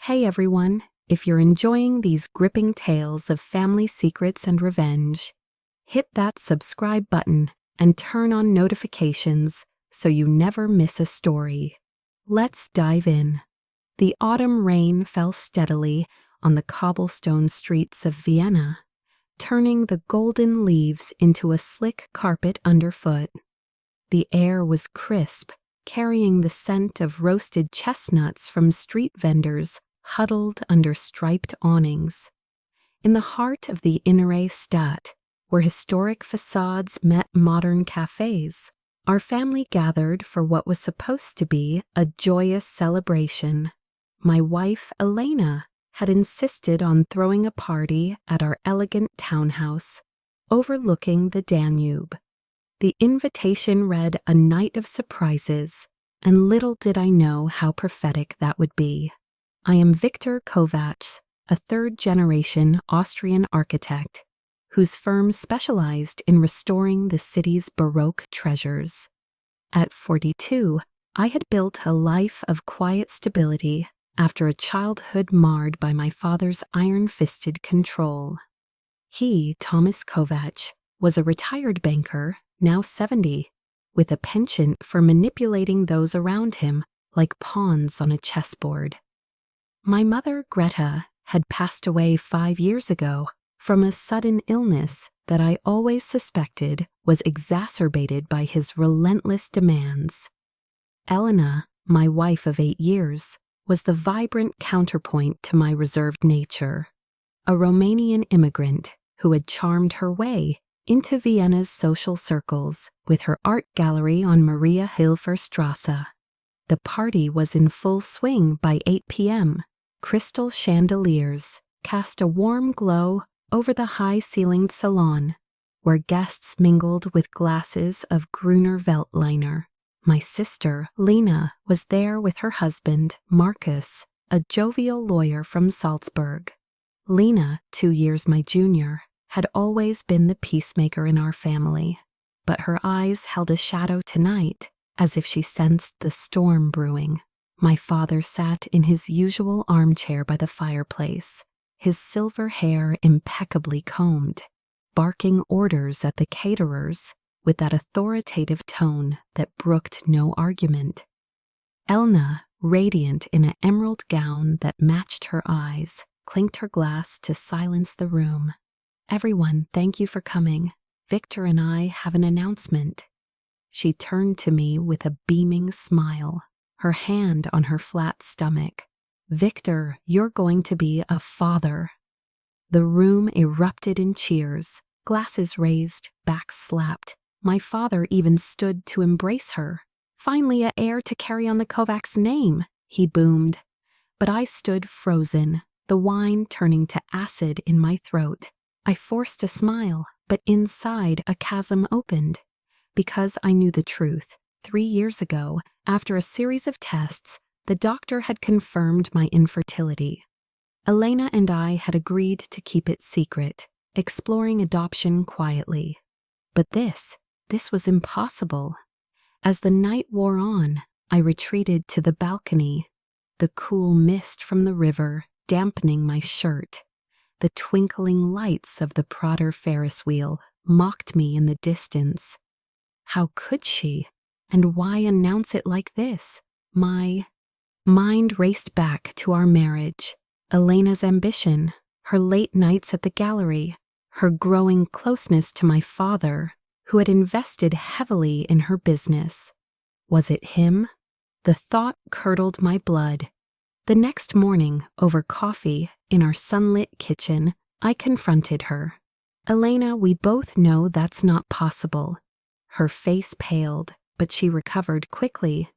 Hey everyone, if you're enjoying these gripping tales of family secrets and revenge, hit that subscribe button and turn on notifications so you never miss a story. Let's dive in. The autumn rain fell steadily on the cobblestone streets of Vienna, turning the golden leaves into a slick carpet underfoot. The air was crisp, carrying the scent of roasted chestnuts from street vendors huddled under striped awnings. In the heart of the Innere Stadt, where historic facades met modern cafes, our family gathered for what was supposed to be a joyous celebration. My wife, Elena, had insisted on throwing a party at our elegant townhouse, overlooking the Danube. The invitation read a night of surprises, and little did I know how prophetic that would be. I am Victor Kovacs, a third-generation Austrian architect, whose firm specialized in restoring the city's Baroque treasures. At 42, I had built a life of quiet stability after a childhood marred by my father's iron-fisted control. He, Thomas Kovacs, was a retired banker, now 70, with a penchant for manipulating those around him like pawns on a chessboard. My mother, Greta, had passed away 5 years ago from a sudden illness that I always suspected was exacerbated by his relentless demands. Elena, my wife of 8 years, was the vibrant counterpoint to my reserved nature, a Romanian immigrant who had charmed her way into Vienna's social circles with her art gallery on Maria Hilfer Strasse. The party was in full swing by 8 p.m. Crystal chandeliers cast a warm glow over the high-ceilinged salon, where guests mingled with glasses of Gruner Veltliner. My sister, Lena, was there with her husband, Marcus, a jovial lawyer from Salzburg. Lena, 2 years my junior, had always been the peacemaker in our family, but her eyes held a shadow tonight, as if she sensed the storm brewing. My father sat in his usual armchair by the fireplace, his silver hair impeccably combed, barking orders at the caterers with that authoritative tone that brooked no argument. Elna, radiant in an emerald gown that matched her eyes, clinked her glass to silence the room. "Everyone, thank you for coming. Victor and I have an announcement." She turned to me with a beaming smile, her hand on her flat stomach. "Victor, you're going to be a father." The room erupted in cheers, glasses raised, backs slapped. My father even stood to embrace her. "Finally a heir to carry on the Kovacs name," he boomed. But I stood frozen, the wine turning to acid in my throat. I forced a smile, but inside a chasm opened, because I knew the truth. 3 years ago, after a series of tests, the doctor had confirmed my infertility. Elena and I had agreed to keep it secret, exploring adoption quietly. But this was impossible. As the night wore on, I retreated to the balcony, the cool mist from the river dampening my shirt. The twinkling lights of the Prater Ferris wheel mocked me in the distance. How could she? And why announce it like this? My mind raced back to our marriage, Elena's ambition, her late nights at the gallery, her growing closeness to my father, who had invested heavily in her business. Was it him? The thought curdled my blood. The next morning, over coffee in our sunlit kitchen, I confronted her. "Elena, we both know that's not possible." Her face paled, but she recovered quickly.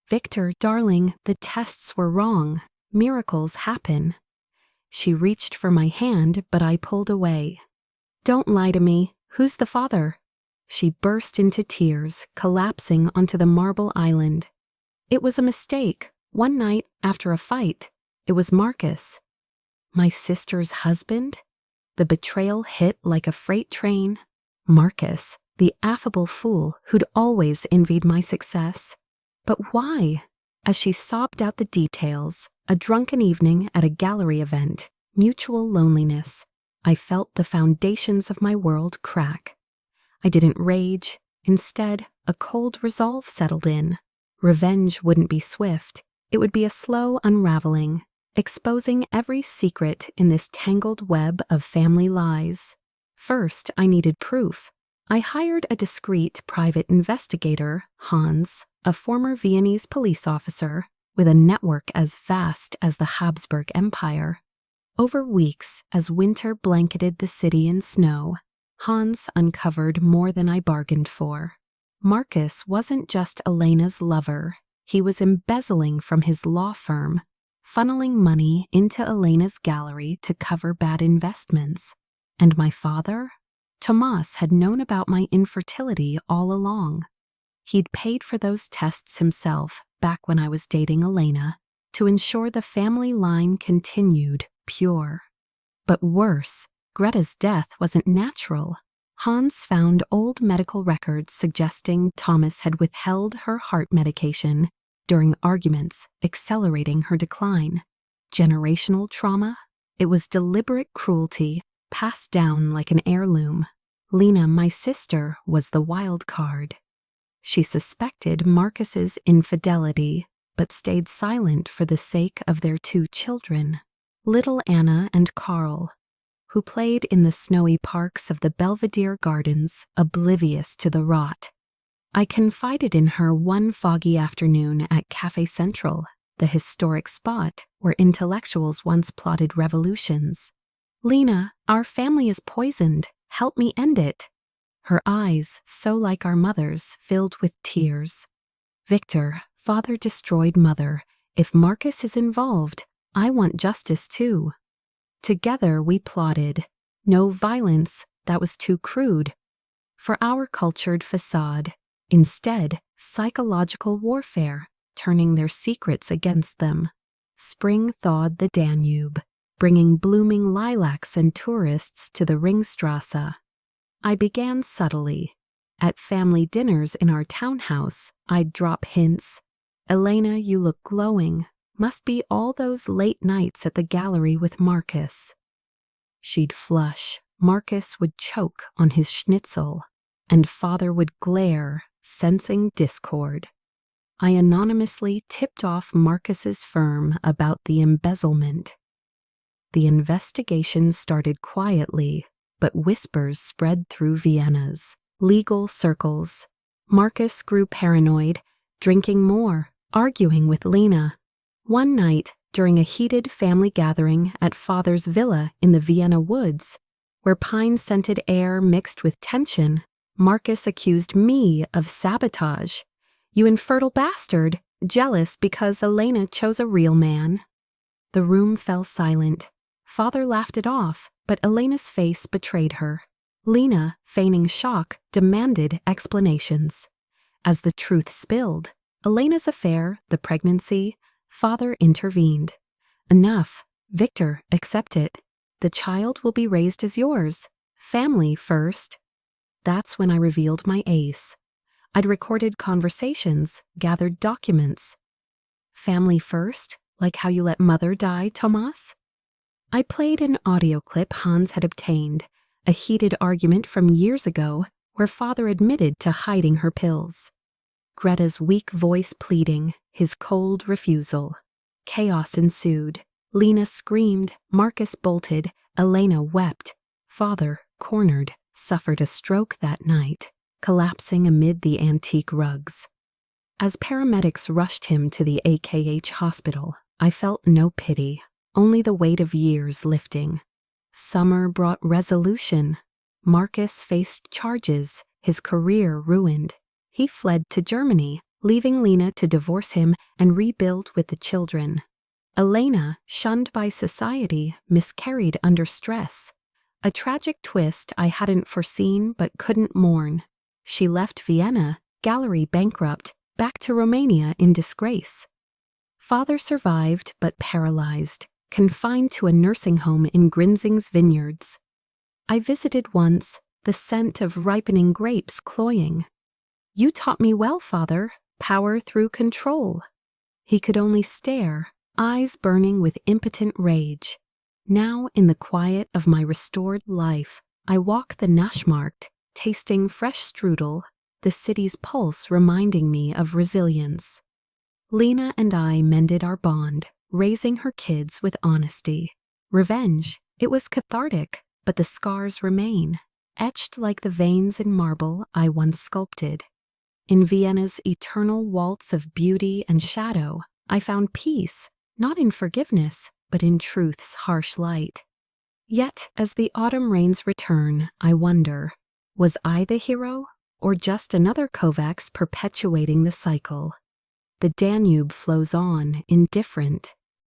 "Victor, darling, the tests were wrong. Miracles happen." She reached for my hand, but I pulled away. "Don't lie to me. Who's the father?" She burst into tears, collapsing onto the marble island. "It was a mistake. One night, after a fight. It was Marcus." My sister's husband? The betrayal hit like a freight train. Marcus, the affable fool who'd always envied my success. But why? As she sobbed out the details, A drunken evening at a gallery event, mutual loneliness. I felt the foundations of my world crack. I didn't rage. Instead, a cold resolve settled in. Revenge wouldn't be swift. It would be a slow unraveling, exposing every secret in this tangled web of family lies. First, I needed proof. I hired a discreet private investigator, Hans, a former Viennese police officer, with a network as vast as the Habsburg Empire. Over weeks, as winter blanketed the city in snow, Hans uncovered more than I bargained for. Marcus wasn't just Elena's lover. He was embezzling from his law firm, funneling money into Elena's gallery to cover bad investments. And my father? Tomas had known about my infertility all along. He'd paid for those tests himself back when I was dating Elena to ensure the family line continued pure. But worse, Greta's death wasn't natural. Hans found old medical records suggesting Thomas had withheld her heart medication during arguments, accelerating her decline. Generational trauma? It was deliberate cruelty, passed down like an heirloom. Lena, my sister, was the wild card. She suspected Marcus's infidelity, but stayed silent for the sake of their 2 children, little Anna and Carl, who played in the snowy parks of the Belvedere Gardens, oblivious to the rot. I confided in her one foggy afternoon at Café Central, the historic spot where intellectuals once plotted revolutions. "Lena, our family is poisoned. Help me end it." Her eyes, so like our mother's, filled with tears. "Victor, father destroyed mother. If Marcus is involved, I want justice too." Together we plotted. No violence, that was too crude for our cultured facade. Instead, psychological warfare, turning their secrets against them. Spring thawed the Danube, bringing blooming lilacs and tourists to the Ringstrasse. I began subtly. At family dinners in our townhouse, I'd drop hints. "Elena, you look glowing. Must be all those late nights at the gallery with Marcus." She'd flush. Marcus would choke on his schnitzel, and father would glare, sensing discord. I anonymously tipped off Marcus's firm about the embezzlement. The investigation started quietly, but whispers spread through Vienna's legal circles. Marcus grew paranoid, drinking more, arguing with Lena. One night, during a heated family gathering at father's villa in the Vienna woods, where pine-scented air mixed with tension, Marcus accused me of sabotage. "You infertile bastard, jealous because Elena chose a real man." The room fell silent. Father laughed it off, but Elena's face betrayed her. Lena, feigning shock, demanded explanations. As the truth spilled, Elena's affair, the pregnancy, father intervened. "Enough. Victor, accept it. The child will be raised as yours. Family first." That's when I revealed my ace. I'd recorded conversations, gathered documents. "Family first? Like how you let mother die, Tomas?" I played an audio clip Hans had obtained, a heated argument from years ago where father admitted to hiding her pills. Greta's weak voice pleading, his cold refusal. Chaos ensued. Lena screamed, Marcus bolted, Elena wept. Father, cornered, suffered a stroke that night, collapsing amid the antique rugs. As paramedics rushed him to the AKH hospital, I felt no pity, only the weight of years lifting. Summer brought resolution. Marcus faced charges, his career ruined. He fled to Germany, leaving Lena to divorce him and rebuild with the children. Elena, shunned by society, miscarried under stress. A tragic twist I hadn't foreseen but couldn't mourn. She left Vienna, gallery bankrupt, back to Romania in disgrace. Father survived but paralyzed, confined to a nursing home in Grinzing's vineyards. I visited once, the scent of ripening grapes cloying. "You taught me well, Father, power through control." He could only stare, eyes burning with impotent rage. Now, in the quiet of my restored life, I walk the Naschmarkt, tasting fresh strudel, the city's pulse reminding me of resilience. Lena and I mended our bond, raising her kids with honesty. Revenge, it was cathartic, but the scars remain, etched like the veins in marble I once sculpted. In Vienna's eternal waltz of beauty and shadow, I found peace, not in forgiveness, but in truth's harsh light. Yet, as the autumn rains return, I wonder, was I the hero, or just another Kovacs perpetuating the cycle? The Danube flows on, indifferent,